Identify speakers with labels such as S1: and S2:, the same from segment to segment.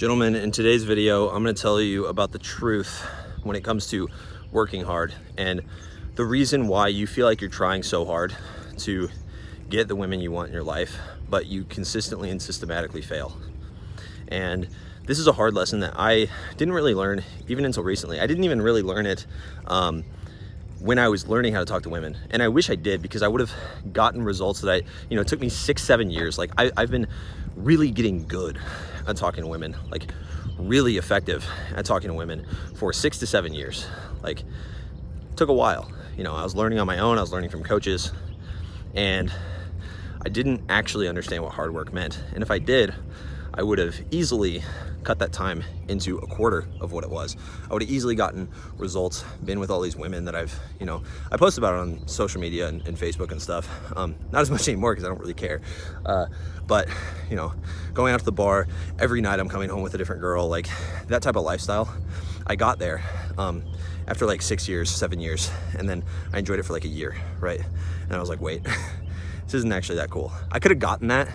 S1: Gentlemen, in today's video, I'm going to tell you about the truth when it comes to working hard and the reason why you feel like you're trying so hard to get the women you want in your life, but you consistently and systematically fail. And this is a hard lesson that I didn't really learn even until recently. I didn't even really learn it when I was learning how to talk to women. And I wish I did, because I would have gotten results that it took me 6-7 years. Like I've been really getting good at talking to women, like really effective at talking to women for 6 to 7 years. Like, it took a while. I was learning on my own. I was learning from coaches, and I didn't actually understand what hard work meant. And if I did, I would have easily cut that time into a quarter of what it was. I would have easily gotten results, been with all these women that I post about it on social media and Facebook and stuff. Not as much anymore because I don't really care. But going out to the bar every night, I'm coming home with a different girl, like that type of lifestyle. I got there after like 6 years, 7 years, and then I enjoyed it for like a year, right? And I was like, wait, this isn't actually that cool. I could have gotten that.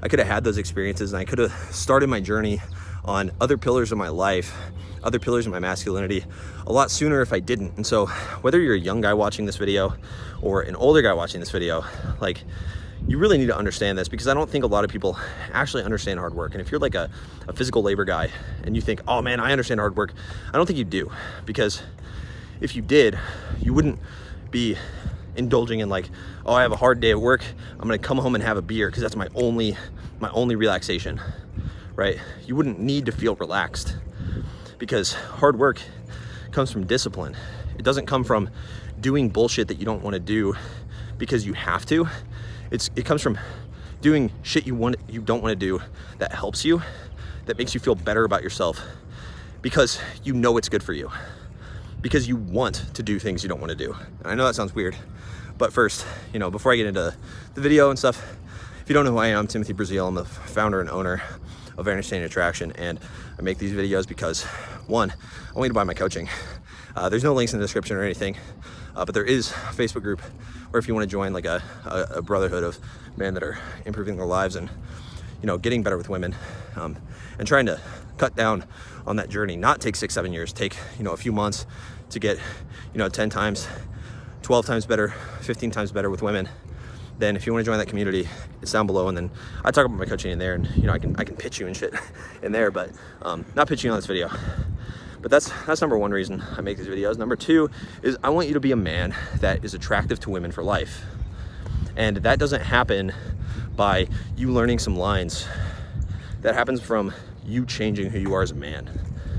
S1: I could have had those experiences, and I could have started my journey on other pillars of my life, other pillars of my masculinity a lot sooner if I didn't. And so whether you're a young guy watching this video or an older guy watching this video, like, you really need to understand this, because I don't think a lot of people actually understand hard work. And if you're like a physical labor guy and you think, oh man, I understand hard work, I don't think you do. Because if you did, you wouldn't be indulging in like, oh, I have a hard day at work, I'm gonna come home and have a beer because that's my only relaxation, right? You wouldn't need to feel relaxed, because hard work comes from discipline. It doesn't come from doing bullshit that you don't want to do because you have to. It comes from doing shit you don't want to do that helps you, that makes you feel better about yourself, because you know it's good for you, because you want to do things you don't want to do. And I know that sounds weird, but first, before I get into the video and stuff, if you don't know who I am, I'm Timothy Brazil. I'm the founder and owner of Understanding Attraction, and I make these videos because, one, I want you to buy my coaching. There's no links in the description or anything, but there is a Facebook group, or if you want to join like a brotherhood of men that are improving their lives and getting better with women, and trying to cut down on that journey, not take 6-7 years, take a few months to get 10 times, 12 times better, 15 times better with women. Then if you want to join that community, it's down below, and then I talk about my coaching in there, and I can pitch you and shit in there, but not pitching on this video. But that's number one reason I make these videos. Number two is I want you to be a man that is attractive to women for life. And that doesn't happen by you learning some lines. That happens from you changing who you are as a man.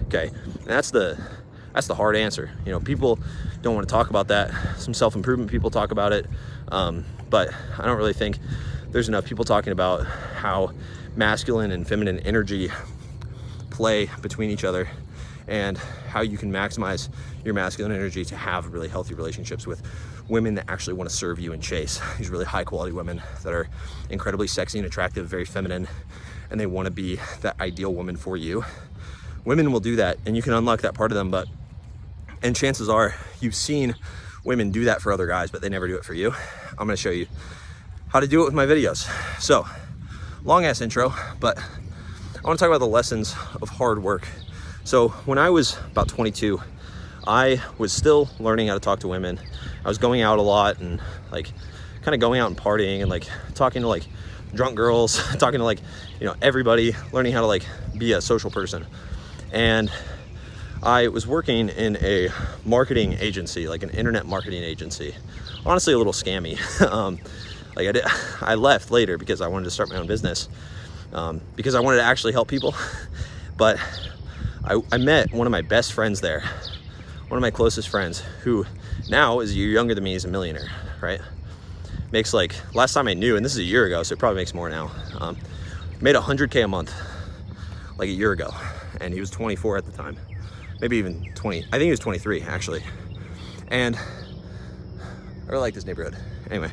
S1: Okay? And that's the hard answer. People don't want to talk about that. Some self-improvement people talk about it. But I don't really think there's enough people talking about how masculine and feminine energy play between each other, and how you can maximize your masculine energy to have really healthy relationships with women that actually want to serve you and chase these really high quality women that are incredibly sexy and attractive, very feminine, and they want to be that ideal woman for you. Women will do that, and you can unlock that part of them, and chances are you've seen women do that for other guys, but they never do it for you. I'm going to show you how to do it with my videos. So, long ass intro, but I want to talk about the lessons of hard work. So when I was about 22, I was still learning how to talk to women. I was going out a lot and like kind of going out and partying and like talking to like drunk girls, talking to like, everybody, learning how to like be a social person. And I was working in a marketing agency, like an internet marketing agency. Honestly, a little scammy. I left later because I wanted to start my own business, because I wanted to actually help people. But I met one of my best friends there, one of my closest friends, who now is a year younger than me. He's a millionaire, right? Makes like, last time I knew, and this is a year ago, so it probably makes more now, made $100K a month like a year ago. And he was 24 at the time, maybe even 20. I think he was 23 actually. And I really like this neighborhood. Anyway,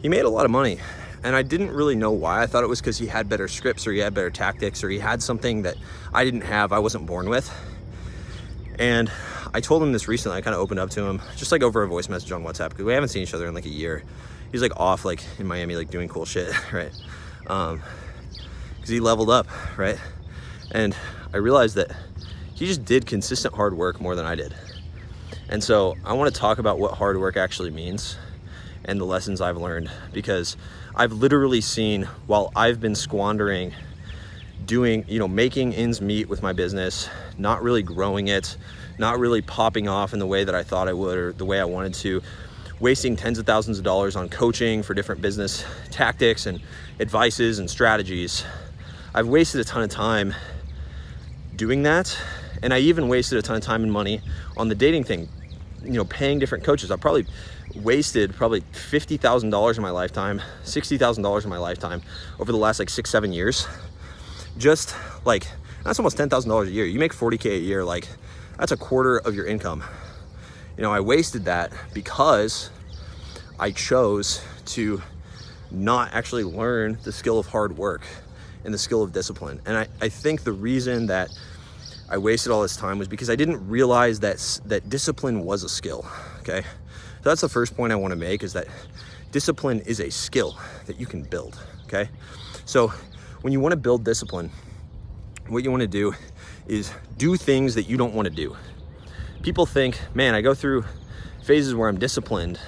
S1: he made a lot of money. And I didn't really know why. I thought it was because he had better scripts, or he had better tactics, or he had something that I didn't have, I wasn't born with. And I told him this recently. I kind of opened up to him, just like over a voice message on WhatsApp, because we haven't seen each other in like a year. He's like off like in Miami, like doing cool shit, right? because he leveled up, right? And I realized that he just did consistent hard work more than I did. And so I want to talk about what hard work actually means and the lessons I've learned, because I've literally seen, while I've been squandering doing, making ends meet with my business, not really growing it, not really popping off in the way that I thought I would or the way I wanted to, wasting tens of thousands of dollars on coaching for different business tactics and advices and strategies. I've wasted a ton of time doing that. And I even wasted a ton of time and money on the dating thing, paying different coaches. I've probably wasted $50,000 in my lifetime, $60,000 in my lifetime over the last 6-7 years. Just that's almost $10,000 a year. You make $40K a year, that's a quarter of your income. I wasted that because I chose to not actually learn the skill of hard work and the skill of discipline. And I think the reason that I wasted all this time was because I didn't realize that discipline was a skill, okay? So that's the first point I want to make, is that discipline is a skill that you can build, okay? So when you want to build discipline, what you want to do is do things that you don't want to do. People think, man, I go through phases where I'm disciplined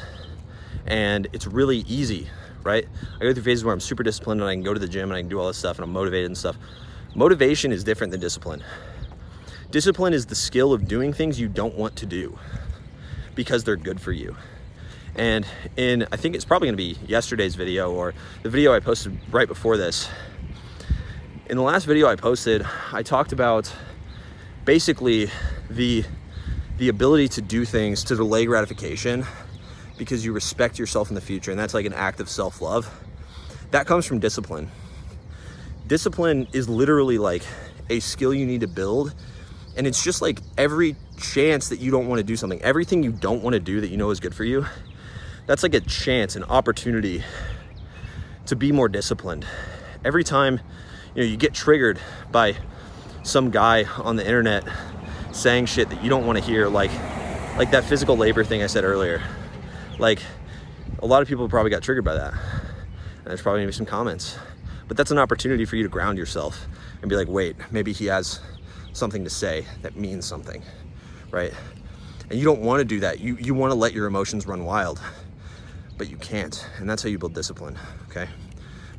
S1: and it's really easy, right? I go through phases where I'm super disciplined and I can go to the gym and I can do all this stuff and I'm motivated and stuff. Motivation is different than discipline. Discipline is the skill of doing things you don't want to do because they're good for you. And I think it's probably gonna be yesterday's video or the video I posted right before this. In the last video I posted, I talked about basically the ability to do things to delay gratification because you respect yourself in the future, and that's an act of self-love. That comes from discipline. Discipline is literally a skill you need to build, and it's just every chance that you don't want to do something, everything you don't want to do that you know is good for you, that's a chance, an opportunity to be more disciplined. Every time you get triggered by some guy on the internet saying shit that you don't want to hear, like that physical labor thing I said earlier. A lot of people probably got triggered by that. And there's probably gonna be some comments. But that's an opportunity for you to ground yourself and be wait, maybe he has something to say that means something, right? And you don't want to do that. You want to let your emotions run wild, but you can't. And that's how you build discipline, okay?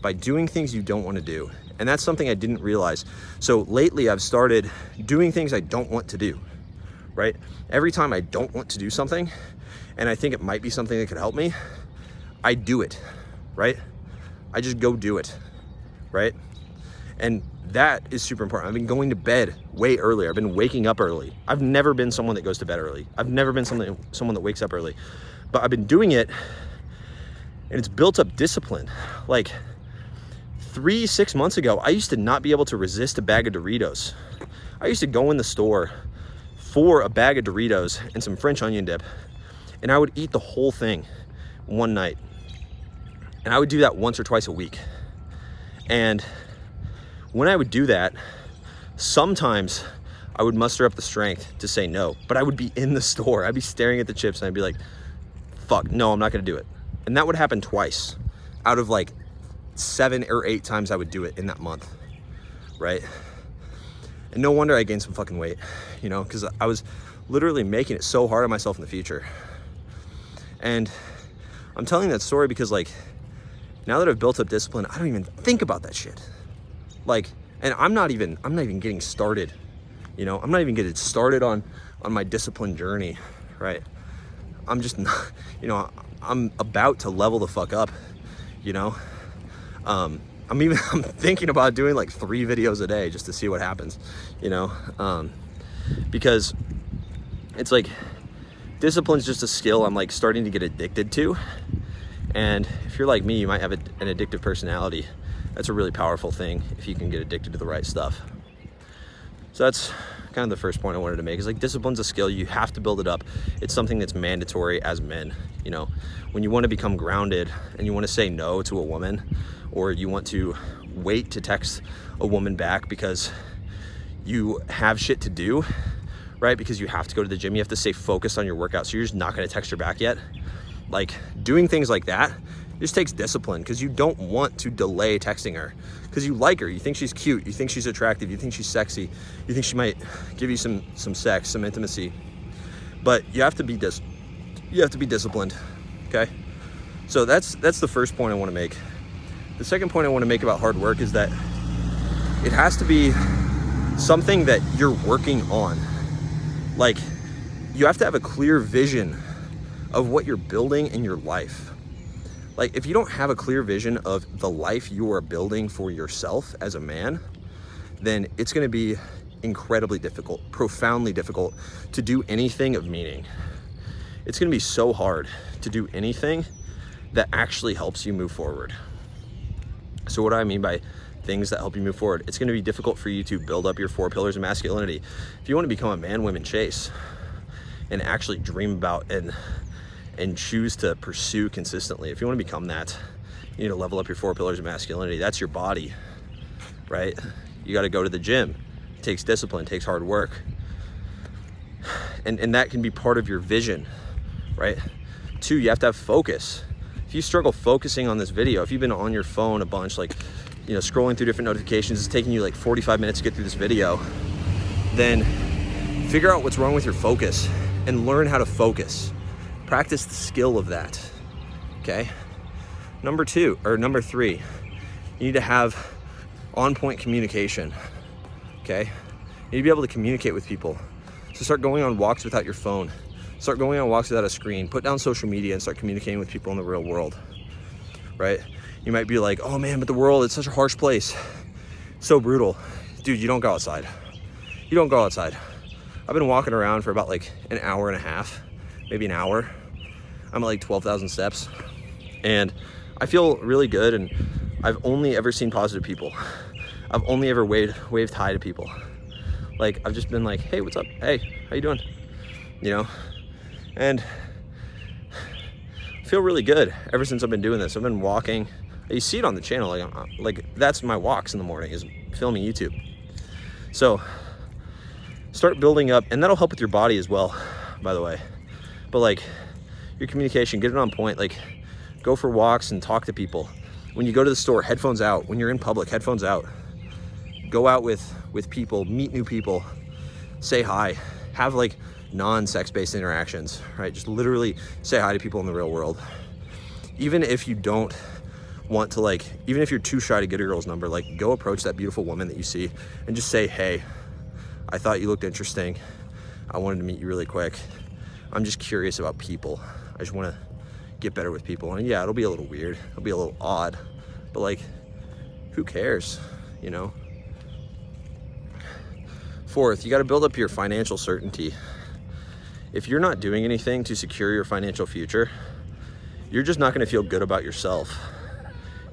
S1: By doing things you don't want to do. And that's something I didn't realize. So lately I've started doing things I don't want to do, right? Every time I don't want to do something and I think it might be something that could help me, I do it, right? I just go do it, right? And that is super important. I've been going to bed way earlier. I've been waking up early. I've never been someone that goes to bed early. I've never been someone that wakes up early, but I've been doing it and it's built up discipline. 3-6 months ago, I used to not be able to resist a bag of Doritos. I used to go in the store for a bag of Doritos and some French onion dip, and I would eat the whole thing one night. And I would do that once or twice a week. And when I would do that, sometimes I would muster up the strength to say no, but I would be in the store. I'd be staring at the chips and I'd be fuck, no, I'm not gonna do it. And that would happen twice out of 7 or 8 times I would do it in that month, right? And no wonder I gained some fucking weight, because I was literally making it so hard on myself in the future. And I'm telling that story because now that I've built up discipline, I don't even think about that shit. And I'm not even getting started, I'm not even getting started on my discipline journey, right? I'm just not, I'm about to level the fuck up, I'm thinking about doing 3 videos a day just to see what happens, because it's discipline's just a skill I'm starting to get addicted to. And if you're like me, you might have an addictive personality. That's a really powerful thing if you can get addicted to the right stuff. So that's kind of the first point I wanted to make, is discipline's a skill. You have to build it up. It's something that's mandatory as men. When you want to become grounded and you want to say no to a woman, or you want to wait to text a woman back because you have shit to do, right? Because you have to go to the gym, you have to stay focused on your workout, so you're just not going to text her back yet. Doing things like that just takes discipline, because you don't want to delay texting her because you like her, you think she's cute, you think she's attractive, you think she's sexy, you think she might give you some sex, some intimacy. But you have to be disciplined, okay? So that's the first point I want to make. The second point I want to make about hard work is that it has to be something that you're working on. Like, you have to have a clear vision of what you're building in your life. Like, if you don't have a clear vision of the life you are building for yourself as a man, then it's going to be incredibly difficult, profoundly difficult to do anything of meaning. It's going to be so hard to do anything that actually helps you move forward. So what do I mean by things that help you move forward? It's going to be difficult for you to build up your 4 pillars of masculinity. If you want to become a man women chase and actually dream about and choose to pursue consistently, if you want to become that, you need to level up your 4 pillars of masculinity. That's your body, right? You got to go to the gym. It takes discipline, it takes hard work. And that can be part of your vision, right? 2, you have to have focus. If you struggle focusing on this video, if you've been on your phone a bunch, like, you know, scrolling through different notifications, it's taking you like 45 minutes to get through this video, then figure out what's wrong with your focus and learn how to focus. Practice the skill of that, okay? Number 3, you need to have on-point communication, okay? You need to be able to communicate with people. So start going on walks without your phone. Start going on walks without a screen. Put down social media and start communicating with people in the real world, right? You might be like, oh man, but the world, it's such a harsh place. So brutal. Dude, you don't go outside. You don't go outside. I've been walking around for about like an hour and a half, maybe an hour. I'm at like 12,000 steps and I feel really good, and I've only ever seen positive people. I've only ever waved hi to people. Like, I've just been like, hey, what's up? Hey, how you doing? You know, and I feel really good ever since I've been doing this. I've been walking. You see it on the channel, like that's my walks in the morning, is filming YouTube. So start building up, and that'll help with your body as well, by the way. But like, your communication, get it on point. Like, go for walks and talk to people. When you go to the store, headphones out. When you're in public, headphones out. Go out with people, meet new people, say hi, have like non-sex-based interactions, right? Just literally say hi to people in the real world. Even if you don't want to, like, even if you're too shy to get a girl's number, like, go approach that beautiful woman that you see and just say, hey, I thought you looked interesting. I wanted to meet you really quick. I'm just curious about people. I just want to get better with people. And yeah, it'll be a little weird. It'll be a little odd, but like, who cares, you know? 4th, you got to build up your financial certainty. If you're not doing anything to secure your financial future, you're just not going to feel good about yourself.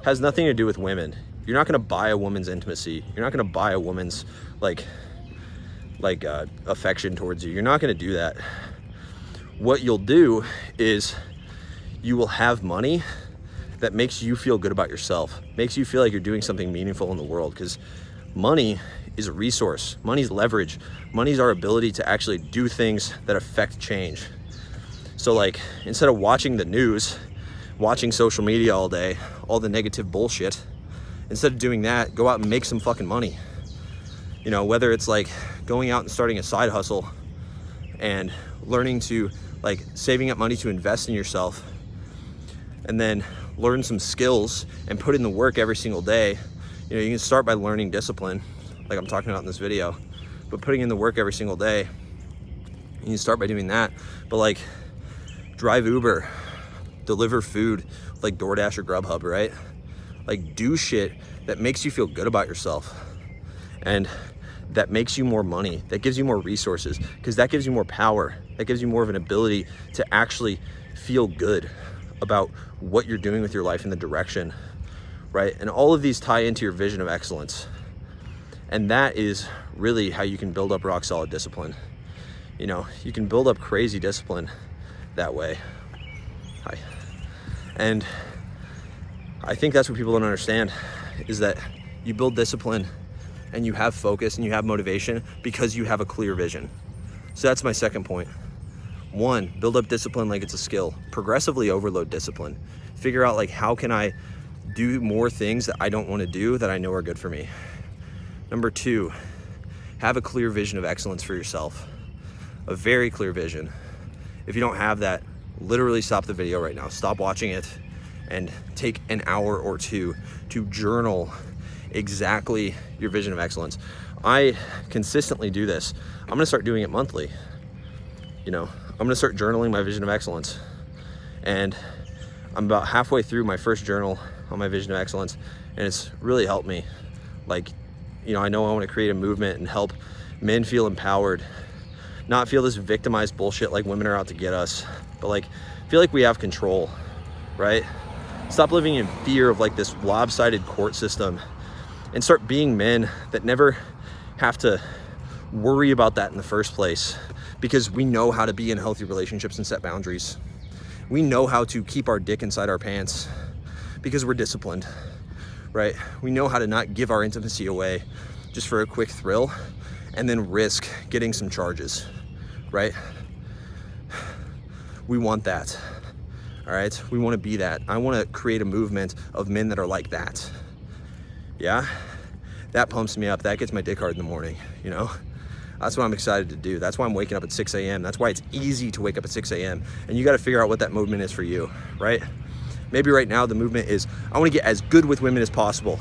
S1: It has nothing to do with women. You're not going to buy a woman's intimacy. You're not going to buy a woman's like affection towards you. You're not going to do that. What you'll do is you will have money that makes you feel good about yourself, makes you feel like you're doing something meaningful in the world, because money is a resource. Money's leverage. Money's our ability to actually do things that affect change. So like, instead of watching the news, watching social media all day, all the negative bullshit, instead of doing that, go out and make some fucking money. You know, whether it's like going out and starting a side hustle and learning to, like, saving up money to invest in yourself, and then learn some skills and put in the work every single day. You know, you can start by learning discipline, like I'm talking about in this video, but putting in the work every single day. You can start by doing that. But like, drive Uber, deliver food like DoorDash or Grubhub, right? Like, do shit that makes you feel good about yourself, and that makes you more money, that gives you more resources, because that gives you more power, that gives you more of an ability to actually feel good about what you're doing with your life and the direction, right? And all of these tie into your vision of excellence. And that is really how you can build up rock solid discipline. You know, you can build up crazy discipline that way. Hi. And I think that's what people don't understand, is that you build discipline and you have focus and you have motivation because you have a clear vision. So that's my second point. 1, build up discipline like it's a skill. Progressively overload discipline. figure out like, how can I do more things that I don't want to do that I know are good for me. Number 2, have a clear vision of excellence for yourself. A very clear vision. If you don't have that, literally stop the video right now. Stop watching it and take an hour or 2 to journal exactly your vision of excellence. I consistently do this. I'm gonna start doing it monthly. You know, I'm gonna start journaling my vision of excellence. And I'm about halfway through my first journal on my vision of excellence, and it's really helped me. Like, you know, I know I want to create a movement and help men feel empowered, not feel this victimized bullshit like women are out to get us, but like feel like we have control, right? Stop living in fear of like this lopsided court system and start being men that never have to worry about that in the first place, because we know how to be in healthy relationships and set boundaries. We know how to keep our dick inside our pants because we're disciplined, right? We know how to not give our intimacy away just for a quick thrill and then risk getting some charges, right? We want that, all right? We want to be that. I want to create a movement of men that are like that. Yeah, that pumps me up. That gets my dick hard in the morning, you know? That's what I'm excited to do. That's why I'm waking up at 6 a.m. That's why it's easy to wake up at 6 a.m. And you got to figure out what that movement is for you, right? Maybe right now the movement is, I want to get as good with women as possible.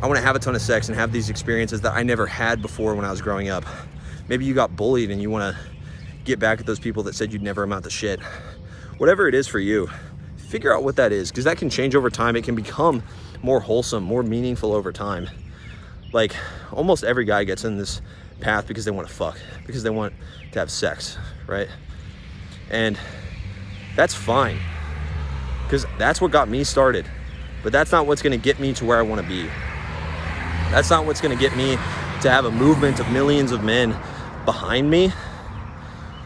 S1: I want to have a ton of sex and have these experiences that I never had before when I was growing up. Maybe you got bullied and you want to get back at those people that said you'd never amount to shit. Whatever it is for you, figure out what that is, because that can change over time. It can become more wholesome, more meaningful over time. Like, almost every guy gets in this path because they want to fuck, because they want to have sex, right? And that's fine, because that's what got me started. But that's not what's going to get me to where I want to be. That's not what's going to get me to have a movement of millions of men behind me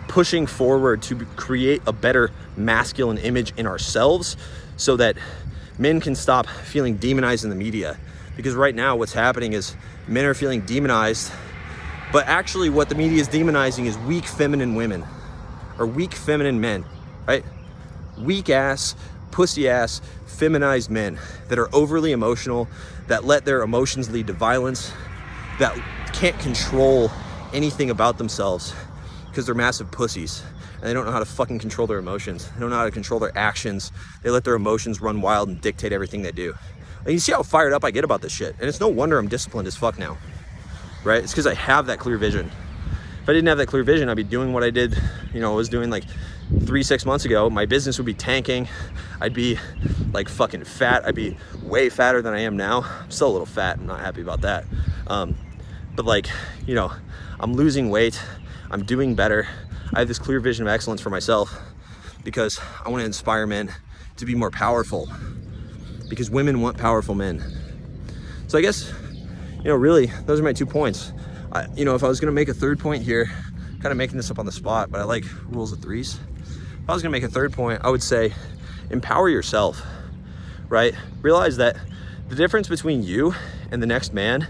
S1: pushing forward to create a better masculine image in ourselves, so that men can stop feeling demonized in the media. Because right now what's happening is men are feeling demonized, but actually what the media is demonizing is weak feminine women, or weak feminine men, right? Weak ass, pussy ass, feminized men that are overly emotional, that let their emotions lead to violence, that can't control anything about themselves because they're massive pussies and they don't know how to fucking control their emotions. They don't know how to control their actions. They let their emotions run wild and dictate everything they do. And you see how fired up I get about this shit. And it's no wonder I'm disciplined as fuck now, right? It's because I have that clear vision. If I didn't have that clear vision, I'd be doing what I did, you know, I was doing like 3-6 months ago. My business would be tanking. I'd be like fucking fat. I'd be way fatter than I am now. I'm still a little fat. I'm not happy about that. But like, you know, I'm losing weight. I'm doing better. I have this clear vision of excellence for myself because I want to inspire men to be more powerful, because women want powerful men. So I guess, you know, really, those are my 2 points. You know, if I was gonna make a third point here, kind of making this up on the spot, but I like rules of threes. If I was gonna make a third point, I would say empower yourself, right? Realize that the difference between you and the next man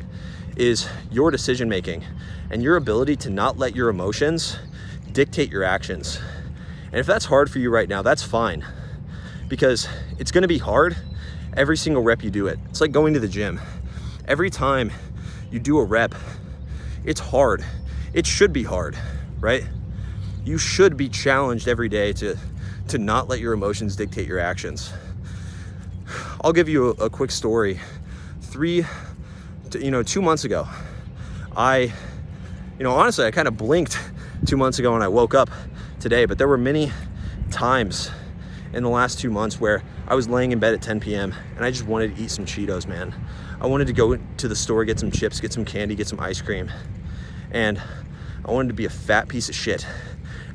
S1: is your decision making and your ability to not let your emotions dictate your actions. And if that's hard for you right now, that's fine, because it's gonna be hard every single rep you do it. It's like going to the gym. Every time you do a rep, it's hard. It should be hard, right? You should be challenged every day to not let your emotions dictate your actions. I'll give you a quick story. 2 months ago, honestly, I kind of blinked 2 months ago when I woke up today, but there were many times in the last 2 months where I was laying in bed at 10 p.m. and I just wanted to eat some Cheetos, man. I wanted to go to the store, get some chips, get some candy, get some ice cream. And I wanted to be a fat piece of shit.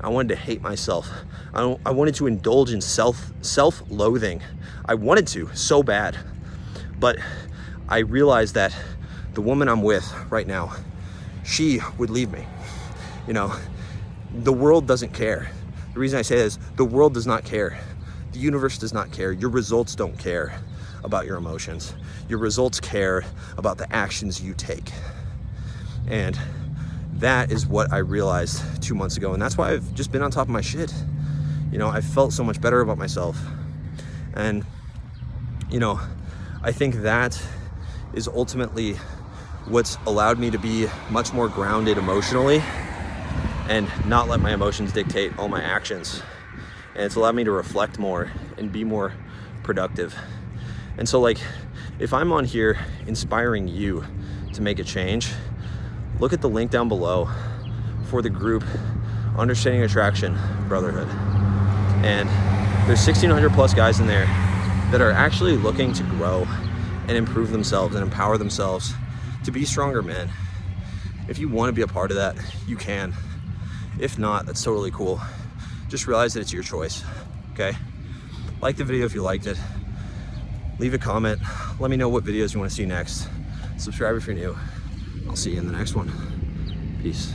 S1: I wanted to hate myself. I wanted to indulge in self-loathing. I wanted to so bad. But I realized that the woman I'm with right now, she would leave me. You know, the world doesn't care. The reason I say this, the world does not care. The universe does not care. Your results don't care about your emotions. Your results care about the actions you take. And that is what I realized 2 months ago. And that's why I've just been on top of my shit. You know, I felt so much better about myself. And, you know, I think that is ultimately what's allowed me to be much more grounded emotionally and not let my emotions dictate all my actions. And it's allowed me to reflect more and be more productive. And so, like, if I'm on here inspiring you to make a change, look at the link down below for the group Understanding Attraction Brotherhood. And there's 1,600 plus guys in there that are actually looking to grow and improve themselves and empower themselves to be stronger men. If you want to be a part of that, you can. If not, that's totally cool. Just realize that it's your choice, okay? Like the video if you liked it. Leave a comment. Let me know what videos you want to see next. Subscribe if you're new. I'll see you in the next one. Peace.